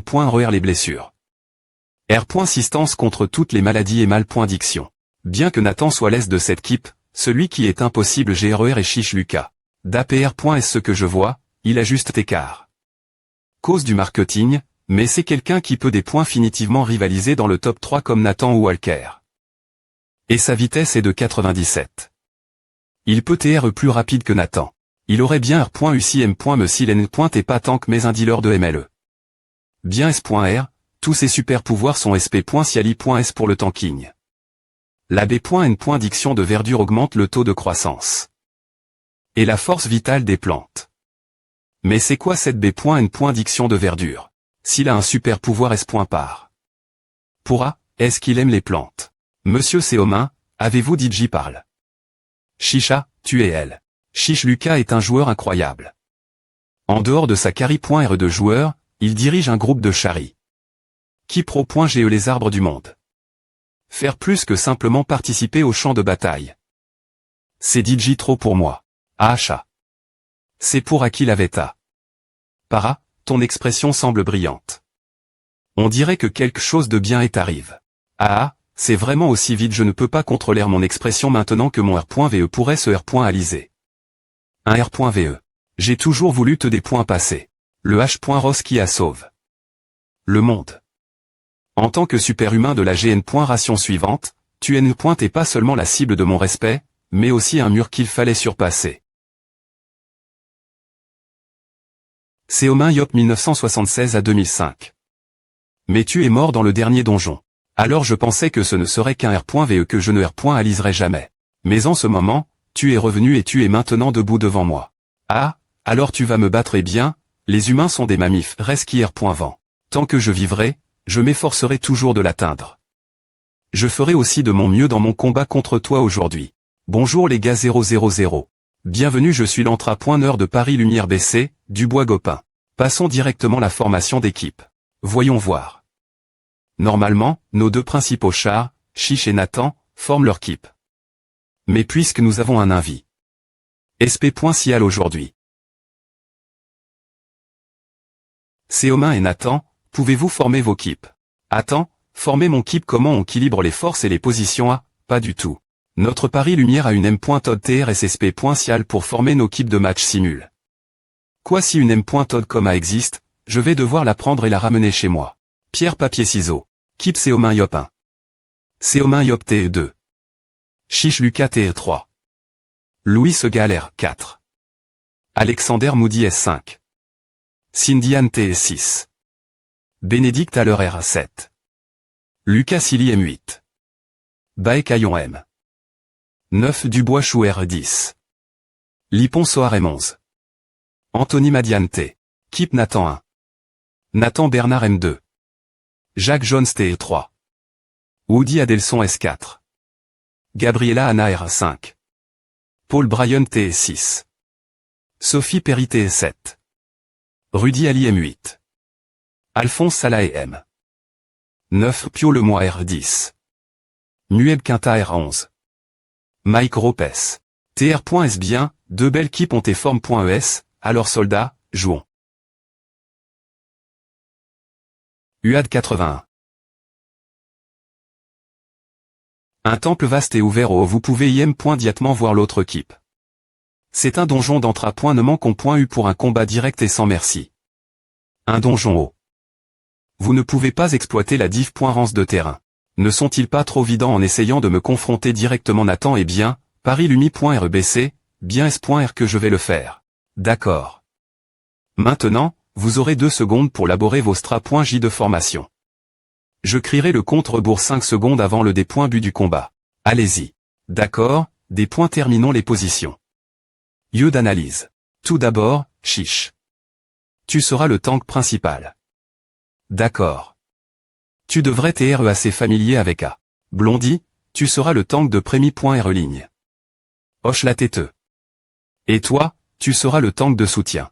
R les blessures. Assistance contre toutes les maladies et mal.diction. Bien que Nathan soit l'est de cette équipe, celui qui est impossible GRER et Chiche Lucas. d'APR. Est-ce ce que je vois, il ajuste écart. Cause du marketing, mais c'est quelqu'un qui peut des points finitivement rivaliser dans le top 3 comme Nathan ou Walker. Et sa vitesse est de 97. Il peut TR plus rapide que Nathan. Il aurait bien R.UCM. Me s'il n'est et pas tank mais un dealer de MLE. Bien S.R, tous ses super pouvoirs sont SP.Siali.S pour le tanking. La B.N. Diction de verdure augmente le taux de croissance. Et la force vitale des plantes. Mais c'est quoi cette B.N. Diction de verdure? S'il a un super pouvoir S.Par. Pour A, est-ce qu'il aime les plantes? Monsieur Seomin, avez-vous dit J parle? Chicha, tu es elle. Chiche Lucas est un joueur incroyable. En dehors de sa carry.R de joueur, il dirige un groupe de Chari. Qui pro.GE les arbres du monde. Faire plus que simplement participer au champ de bataille. C'est DJ trop pour moi. Acha. C'est pour Akil Aveta. Para, ton expression semble brillante. On dirait que quelque chose de bien est arrive. Ah, c'est vraiment aussi vite je ne peux pas contrôler mon expression maintenant que mon R.VE pourrait se R.Aliser. Un R.VE. J'ai toujours voulu te des points passés. Le H.Ros qui a sauve. Le monde. En tant que superhumain de la GN. Ration suivante, tu N. T'es pas seulement la cible de mon respect, mais aussi un mur qu'il fallait surpasser. Seomin Yop 1976 à 2005. Mais tu es mort dans le dernier donjon. Alors je pensais que ce ne serait qu'un R.VE que je ne R.Aliserais jamais. Mais en ce moment, tu es revenu et tu es maintenant debout devant moi. Ah, alors tu vas me battre et bien, les humains sont des mammifs, reste qui R.Vent. Tant que je vivrai, je m'efforcerai toujours de l'atteindre. Je ferai aussi de mon mieux dans mon combat contre toi aujourd'hui. Bonjour les gars 000. Bienvenue, je suis l'entra.neur de Paris Lumière BC, Dubois-Gopin. Passons directement la formation d'équipe. Voyons voir. Normalement, nos deux principaux chars, Chiche et Nathan, forment leur équipe. Mais puisque nous avons un invi. SP.Sial aujourd'hui. Seomin et Nathan, pouvez-vous former vos équipes? Attends, former mon équipe comment on équilibre les forces et les positions A? Pas du tout. Notre Paris Lumière a une M.TOD.TRSSP.Sial pour former nos équipes de match simul. Quoi si une M.TOD comme A existe, je vais devoir la prendre et la ramener chez moi. Pierre papier ciseaux. Keep Seomin Yop 1. Seomin Yop TE2. Chiche Lucas TE3. Louis Segaler 4. Alexander Moody S5. Cindiane TE6. Bénédicte Haller R7. Lucas Silly M8. Baekayon M. 9 Dubois Chou R10. Lipon Soar M11. Anthony Madiane T. Kip Nathan 1. Nathan Bernard M2. Jacques Jones TE3. Woody Adelson S4. Gabriela Anna R5. Paul Bryan TE6. Sophie Perry TE7. Rudy Ali M8. Alphonse Salah et M. 9 Pio Lemoy R10. Mueb Quinta R11. Mike Ropes. TR.S bien, deux belles équipes ont et forme.es, alors soldats, jouons. UAD 81. Un temple vaste et ouvert où vous pouvez im.diatement voir l'autre équipe. C'est un donjon d'entra. Ne manquons .u pour un combat direct et sans merci. Un donjon haut. Vous ne pouvez pas exploiter la div.rance de terrain. Ne sont-ils pas trop vidants en essayant de me confronter directement Nathan et bien, Paris Lumi.rebc, bien S.R que je vais le faire. D'accord. Maintenant, vous aurez 2 secondes pour laborer vos stra.j de formation. Je crierai le compte-rebours 5 secondes avant le D.but du combat. Allez-y. D'accord, des points terminons les positions. Lieu d'analyse. Tout d'abord, Chiche. Tu seras le tank principal. D'accord. Tu devrais être assez familier avec A. Blondie, tu seras le tank de Prémi.R ligne. Hoche la tête. Et toi, tu seras le tank de soutien.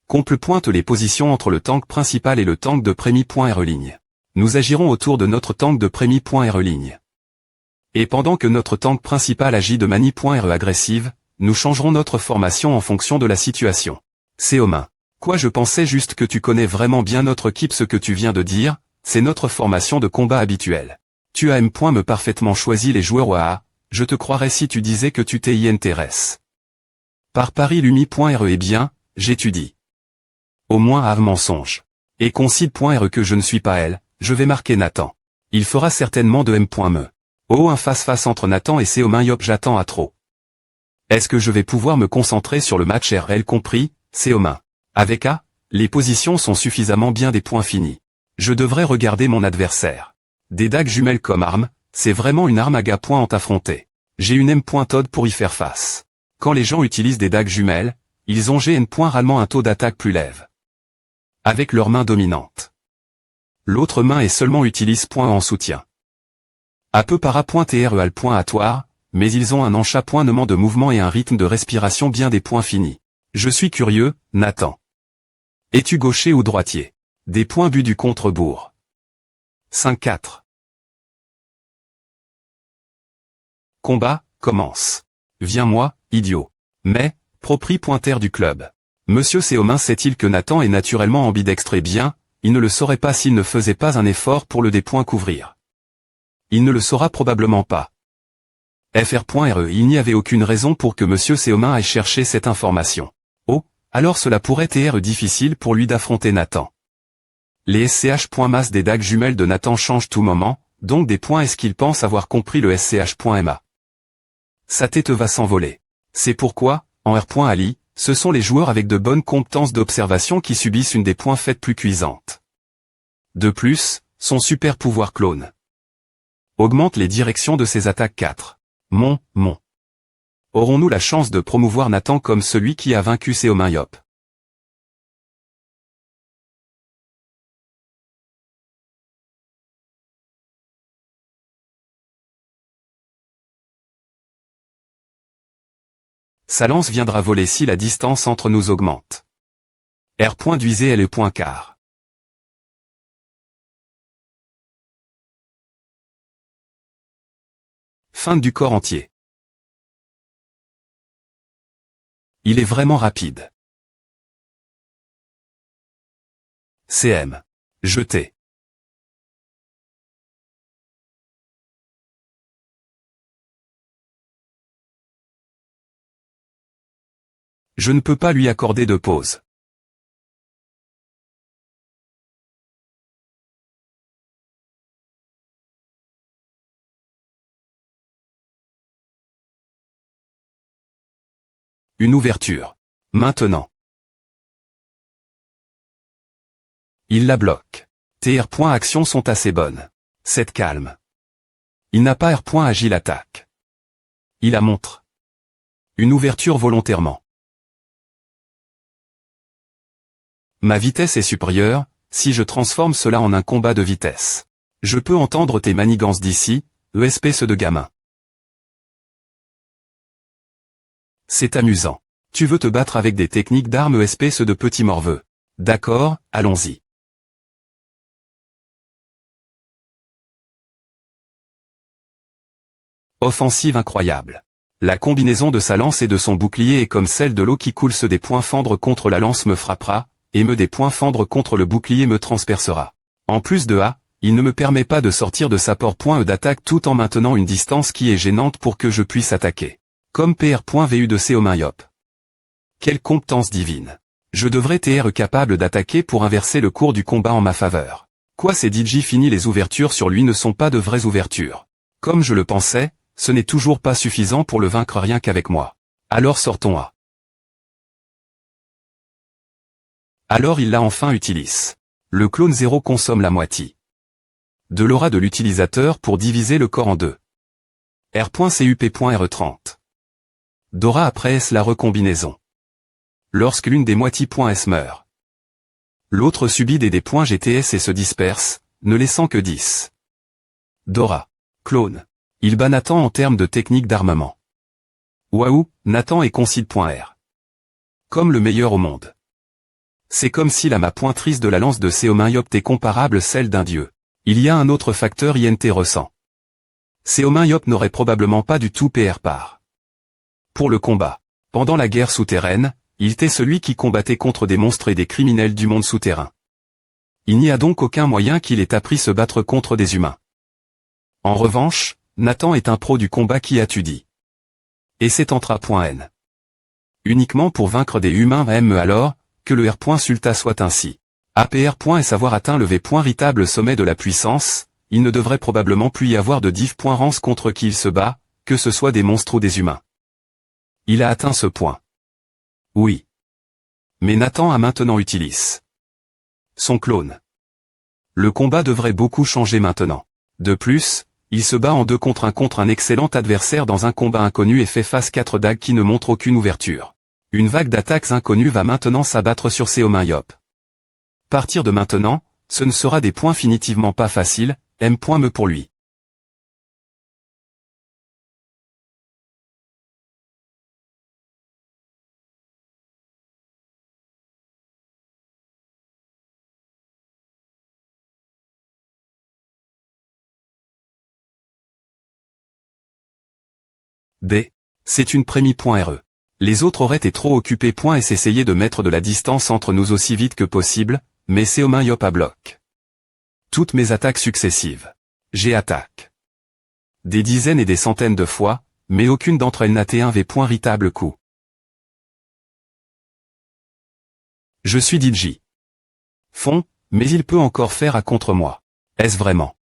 Comple-pointe les positions entre le tank principal et le tank de Prémi.R ligne. Nous agirons autour de notre tank de Prémi.R ligne. Et pendant que notre tank principal agit de Mani.R agressive, nous changerons notre formation en fonction de la situation. Seomin. Quoi, je pensais juste que tu connais vraiment bien notre équipe. Ce que tu viens de dire, c'est notre formation de combat habituelle. Tu as me parfaitement choisi les joueurs OAA, je te croirais si tu disais que tu t'y intéresses. Par Paris Lumi.re. Eh bien, j'étudie. Au moins à mensonge. Et concide.re que je ne suis pas elle, je vais marquer Nathan. Il fera certainement de me. Oh, un face-face entre Nathan et Seomin Yop, j'attends à trop. Est-ce que je vais pouvoir me concentrer sur le match RL compris, Seomin? Avec A, les positions sont suffisamment bien, des points finis. Je devrais regarder mon adversaire. Des dagues jumelles comme arme, c'est vraiment une arme à gars point en affronter. J'ai une M.Todd pour y faire face. Quand les gens utilisent des dagues jumelles, ils ont rarement un taux d'attaque plus lève. Avec leur main dominante. L'autre main est seulement utilise en soutien. À peu para.treal.atoire, mais ils ont un enchaînement de mouvement et un rythme de respiration bien, des points finis. Je suis curieux, Nathan. Es-tu gaucher ou droitier? Des points but du contre-bourg. 5-4. Combat, commence. Viens-moi, idiot. Mais, propriétaire du club. Monsieur Seomin sait-il que Nathan est naturellement ambidextre? Eh bien, il ne le saurait pas s'il ne faisait pas un effort pour le couvrir. Il ne le saura probablement pas. Fr.re. Il n'y avait aucune raison pour que Monsieur Seomin aille chercher cette information. Oh, alors cela pourrait être difficile pour lui d'affronter Nathan. Les SCH.masse des dagues jumelles de Nathan changent tout moment, donc des points. Est-ce qu'il pense avoir compris le SCH.ma? Sa tête va s'envoler. C'est pourquoi, en R.ali, ce sont les joueurs avec de bonnes compétences d'observation qui subissent une des points faites plus cuisantes. De plus, son super pouvoir clone augmente les directions de ses attaques. 4. Mon. Aurons-nous la chance de promouvoir Nathan comme celui qui a vaincu Seomin Yop? Sa lance viendra voler si la distance entre nous augmente. R.duisé est le point quart. Fin du corps entier. Il est vraiment rapide. CM. Jeté. Je ne peux pas lui accorder de pause. Une ouverture. Maintenant. Il la bloque. TR.actions sont assez bonnes. C'est calme. Il n'a pas R.agile attaque. Il la montre. Une ouverture volontairement. Ma vitesse est supérieure, si je transforme cela en un combat de vitesse. Je peux entendre tes manigances d'ici, espèce de gamin. C'est amusant. Tu veux te battre avec des techniques d'armes, espèce de petit morveux. D'accord, allons-y. Offensive incroyable. La combinaison de sa lance et de son bouclier est comme celle de l'eau qui coule. Des points fendre contre la lance me frappera, et des points fendre contre le bouclier me transpercera. En plus de A, il ne me permet pas de sortir de sa point d'attaque tout en maintenant une distance qui est gênante pour que je puisse attaquer. Comme PR.vu de Seomin Yop. Quelle compétence divine. Je devrais être capable d'attaquer pour inverser le cours du combat en ma faveur. Quoi, ces DJ finis, les ouvertures sur lui ne sont pas de vraies ouvertures. Comme je le pensais, ce n'est toujours pas suffisant pour le vaincre rien qu'avec moi. Alors sortons A. Alors il l'a enfin utilisé. Le clone 0 consomme la moitié de l'aura de l'utilisateur pour diviser le corps en deux. R.cup.R30. Dora après S la recombinaison. Lorsque l'une des moitiés.S meurt, l'autre subit des points GTS et se disperse, ne laissant que 10. Dora. Clone. Il bat Nathan en termes de technique d'armement. Waouh, Nathan est concide.R. Comme le meilleur au monde. C'est comme si la pointrice de la lance de Seomin Yop était comparable celle d'un dieu. Il y a un autre facteur INT ressent. Seomin Yop n'aurait probablement pas du tout PR par. Pour le combat. Pendant la guerre souterraine, Il était celui qui combattait contre des monstres et des criminels du monde souterrain. Il n'y a donc aucun moyen qu'il ait appris se battre contre des humains. En revanche, Nathan est un pro du combat qui a-tu dit. Et c'est entra.n. Uniquement pour vaincre des humains alors, que le R.Sulta soit ainsi. APR. Avoir atteint le véritable sommet de la puissance, il ne devrait probablement plus y avoir de div.rance contre qui il se bat, que ce soit des monstres ou des humains. Il a atteint ce point. Oui. Mais Nathan a maintenant utilise son clone. Le combat devrait beaucoup changer maintenant. De plus, il se bat en 2 contre un excellent adversaire dans un combat inconnu et fait face 4 dagues qui ne montrent aucune ouverture. Une vague d'attaques inconnues va maintenant s'abattre sur Seomin-Yop. Partir de maintenant, ce ne sera des points finitivement pas faciles, M.me pour lui. D. C'est une prémie.re. Les autres auraient été trop occupés. Et s'essayer de mettre de la distance entre nous aussi vite que possible, mais Seomin-Yop à bloc. Toutes mes attaques successives. J'ai attaque. Des dizaines et des centaines de fois, mais aucune d'entre elles n'a été un véritable coup. Je suis DJ. Fond, mais il peut encore faire à contre moi. Est-ce vraiment?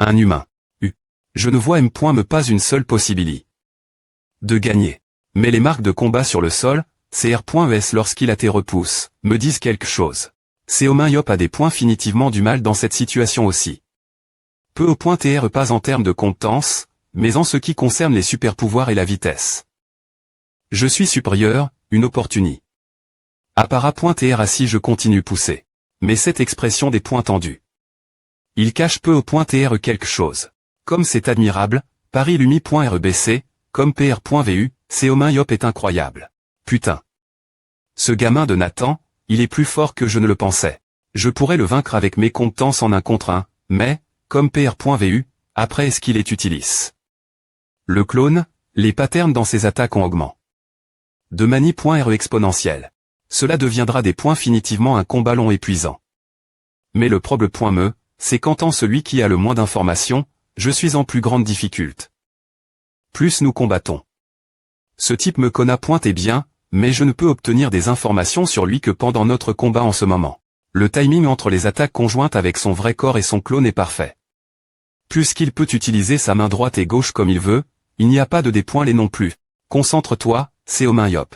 Un humain. Je ne vois M.me pas une seule possibilité de gagner. Mais les marques de combat sur le sol, CR.es lorsqu'il a été repousse, me disent quelque chose. Seomin-Yop a des points finitivement du mal dans cette situation aussi. Peu au point TR pas en termes de compétences, mais en ce qui concerne les super-pouvoirs et la vitesse. Je suis supérieur, une opportunité. Appara.tr si je continue pousser. Mais cette expression des points tendus. Il cache peu au point TR quelque chose. Comme c'est admirable, Paris-Lumi.rebc, comme PR.vu, Seomin-Yop est incroyable. Putain. Ce gamin de Nathan, il est plus fort que je ne le pensais. Je pourrais le vaincre avec mes compétences en 1 contre 1, mais, comme PR.vu, après est-ce qu'il est utilise. Le clone, les patterns dans ses attaques ont augmenté. De mani.re exponentielle. Cela deviendra des points finitivement un combat long épuisant. Mais le problème.me, c'est qu'en celui qui a le moins d'informations, je suis en plus grande difficulté. Plus nous combattons. Ce type me connaît et bien, mais je ne peux obtenir des informations sur lui que pendant notre combat en ce moment. Le timing entre les attaques conjointes avec son vrai corps et son clone est parfait. Puisqu'il peut utiliser sa main droite et gauche comme il veut, il n'y a pas de dépoints non plus. Concentre-toi, Seomin-Yop.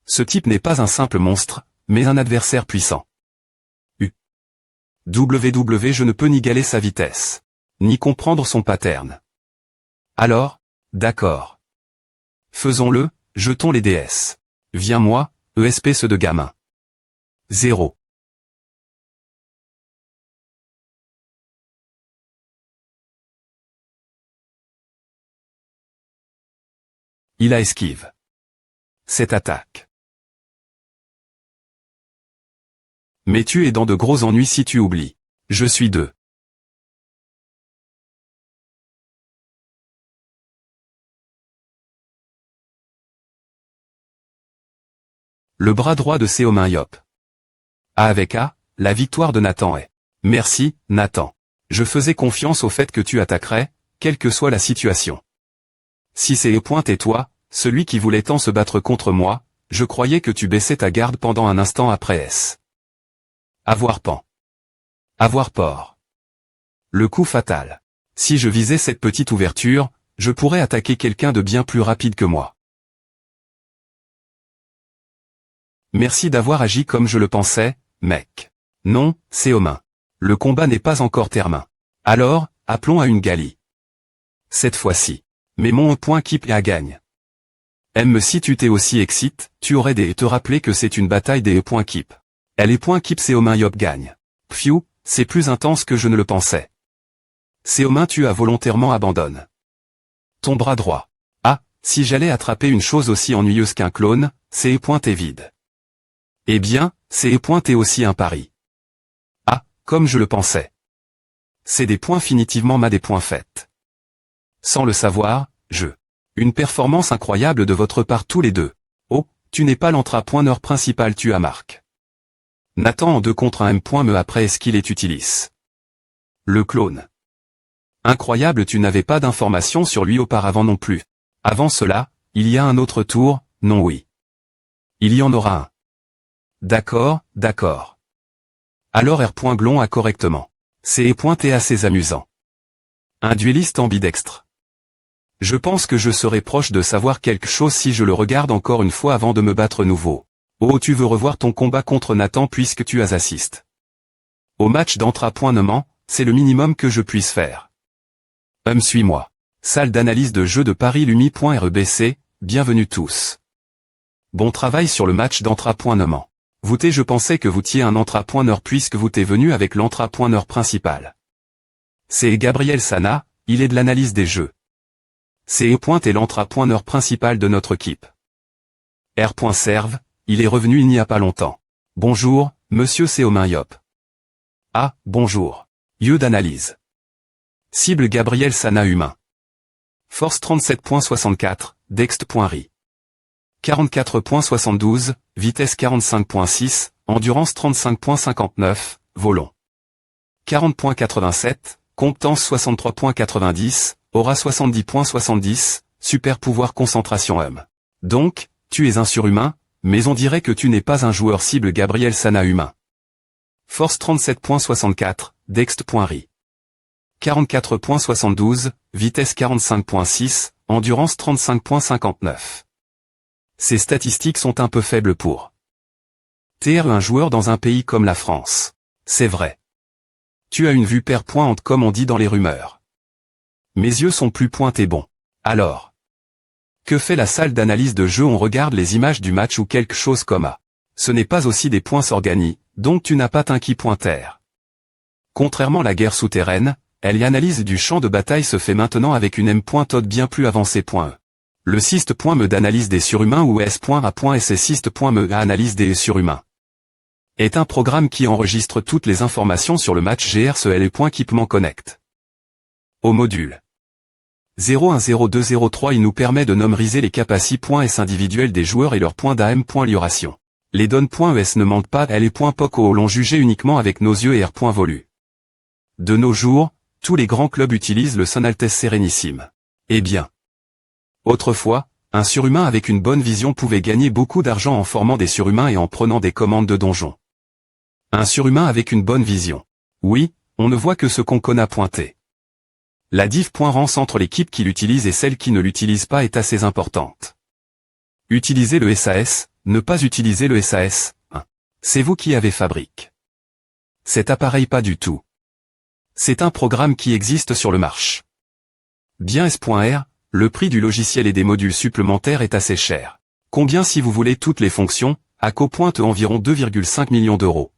Ce type n'est pas un simple monstre, mais un adversaire puissant. Je ne peux ni galer sa vitesse, ni comprendre son pattern. Alors, d'accord. Faisons-le, jetons les DS. Viens-moi, espèce de gamin. 0. Il a esquive. Cette attaque. Mais tu es dans de gros ennuis si tu oublies. Je suis 2. Le bras droit de Seomin-Yop. A avec A, la victoire de Nathan est. Merci, Nathan. Je faisais confiance au fait que tu attaquerais, quelle que soit la situation. Si c'est et toi, celui qui voulait tant se battre contre moi, je croyais que tu baissais ta garde pendant un instant après S. Avoir pan. Avoir port. Le coup fatal. Si je visais cette petite ouverture, je pourrais attaquer quelqu'un de bien plus rapide que moi. Merci d'avoir agi comme je le pensais, mec. Non, Seomin. Le combat n'est pas encore terminé. Alors, appelons à une galie. Cette fois-ci. Mais mon point keep à gagne. Si tu t'es aussi excite, tu aurais des et te rappeler que c'est une bataille des points keep. Elle est point keep Seomin-Yop gagne. Pfiou, c'est plus intense que je ne le pensais. Seomin tu as volontairement abandonne. Ton bras droit. Ah, si j'allais attraper une chose aussi ennuyeuse qu'un clone, c'est pointé vide. Eh bien, c'est pointé aussi un pari. Ah, comme je le pensais. C'est des points finitivement des points faits. Sans le savoir, Une performance incroyable de votre part tous les deux. Oh, tu n'es pas l'entrapointeur principal, tu as Marc. Nathan en 2 contre 1 me après est-ce qu'il est utilis. Le clone. Incroyable, tu n'avais pas d'informations sur lui auparavant non plus. Avant cela, il y a un autre tour, non oui. Il y en aura un. D'accord, d'accord. Alors R.Glon a correctement. C'est assez amusant. Un duelliste ambidextre. Je pense que je serai proche de savoir quelque chose si je le regarde encore une fois avant de me battre nouveau. Oh, tu veux revoir ton combat contre Nathan puisque tu as assisté. Au match d'entrapointement, c'est le minimum que je puisse faire. Suis-moi. Salle d'analyse de jeu de Paris Lumi.rebc, bienvenue tous. Bon travail sur le match d'entrapointement. Je pensais que vous étiez un entrapointeur puisque vous êtes venu avec l'entrapointeur principal. C'est Gabriel Sana, il est de l'analyse des jeux. C'est est l'entrapointeur principal de notre équipe. R.Serve, il est revenu il n'y a pas longtemps. Bonjour, monsieur Seomin-Yop. Ah, bonjour. Lieu d'analyse. Cible Gabriel Sana humain. Force 37.64, Dext.ri. 44.72, vitesse 45.6, endurance 35.59, volant. 40.87, compétence 63.90, aura 70.70, super pouvoir concentration Donc, tu es un surhumain, mais on dirait que tu n'es pas un joueur cible Gabriel Sana humain. Force 37.64, Dext.ri. 44.72, vitesse 45.6, endurance 35.59. Ces statistiques sont un peu faibles pour TR un joueur dans un pays comme la France. C'est vrai. Tu as une vue perpointe comme on dit dans les rumeurs. Mes yeux sont plus pointés bon. Alors. Que fait la salle d'analyse de jeu? On regarde les images du match ou quelque chose comme ça. Ce n'est pas aussi des points s'organisent, donc tu n'as pas t'inquiet pointer. Contrairement à la guerre souterraine, l'analyse du champ de bataille se fait maintenant avec une M.Tod bien plus avancée. Le Syst.me d'analyse des surhumains ou S.A.SC Syst.me analyse des surhumains est un programme qui enregistre toutes les informations sur le match GRCL.Équipement Connect. Au module 010203 il nous permet de numéroter les capacités.S individuels des joueurs et leurs points d'AM.Lioration. Les données.ES ne mentent pas, les points POCO l'ont jugé uniquement avec nos yeux et R.Volu. De nos jours, tous les grands clubs utilisent le Son Altesse Sérénissime. Eh bien. Autrefois, un surhumain avec une bonne vision pouvait gagner beaucoup d'argent en formant des surhumains et en prenant des commandes de donjons. Un surhumain avec une bonne vision. Oui, on ne voit que ce qu'on connaît pointé. La diff.rance entre l'équipe qui l'utilise et celle qui ne l'utilise pas est assez importante. Utilisez le SAS, ne pas utiliser le SAS, c'est vous qui avez fabriqué cet appareil pas du tout. C'est un programme qui existe sur le marché. Bien S.R, le prix du logiciel et des modules supplémentaires est assez cher. Combien si vous voulez toutes les fonctions, ACO pointe environ 2,5 millions d'euros.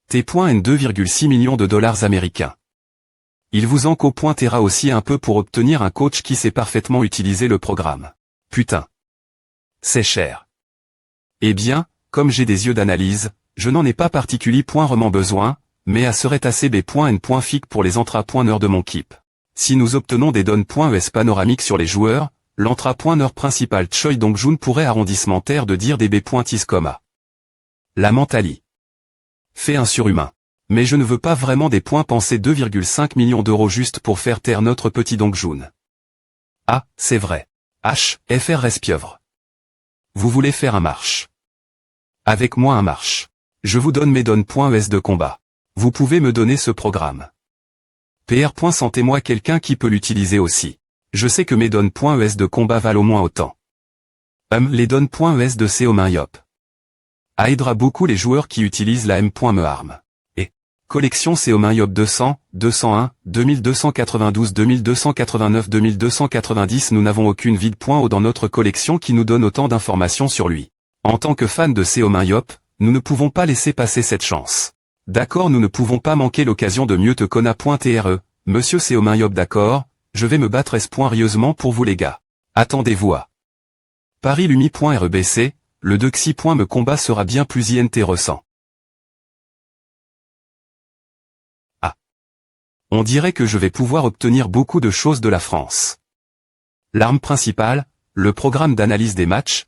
T.N 2,6 millions de dollars américains. Il vous en copointera aussi un peu pour obtenir un coach qui sait parfaitement utiliser le programme. Putain. C'est cher. Eh bien, comme j'ai des yeux d'analyse, je n'en ai pas particulièrement besoin, mais à serait assez B.N.Fic pour les entrapointeurs de mon équipe. Si nous obtenons des données.ES panoramiques sur les joueurs, l'entrapointeur principal Choi Dong-jun pourrait arrondissementaire de dire des B.Is, la mentali. Fait un surhumain. Mais je ne veux pas vraiment des points pensés 2,5 millions d'euros juste pour faire taire notre petit Dong-jun. Ah, c'est vrai. FR Respiovre. Vous voulez faire un marche. Avec moi un marche. Je vous donne mes données.ES de combat. Vous pouvez me donner ce programme. PR. Sentez-moi quelqu'un qui peut l'utiliser aussi. Je sais que mes données.ES de combat valent au moins autant. Les données.ES de Seomin-Yop. Aidera beaucoup les joueurs qui utilisent la M.Me arme. Et collection Seomin-Yop 200, 201, 2292, 2289, 2290 nous n'avons aucune vide.O dans notre collection qui nous donne autant d'informations sur lui. En tant que fan de Seomin-Yop, nous ne pouvons pas laisser passer cette chance. D'accord, nous ne pouvons pas manquer l'occasion de mieux te connaître.TRE, monsieur Seomin-Yop d'accord, je vais me battre rieusement pour vous les gars. Attendez-vous à Paris Lumi.rebc, le Dexi.me combat sera bien plus intéressant. On dirait que je vais pouvoir obtenir beaucoup de choses de la France. L'arme principale, le programme d'analyse des matchs,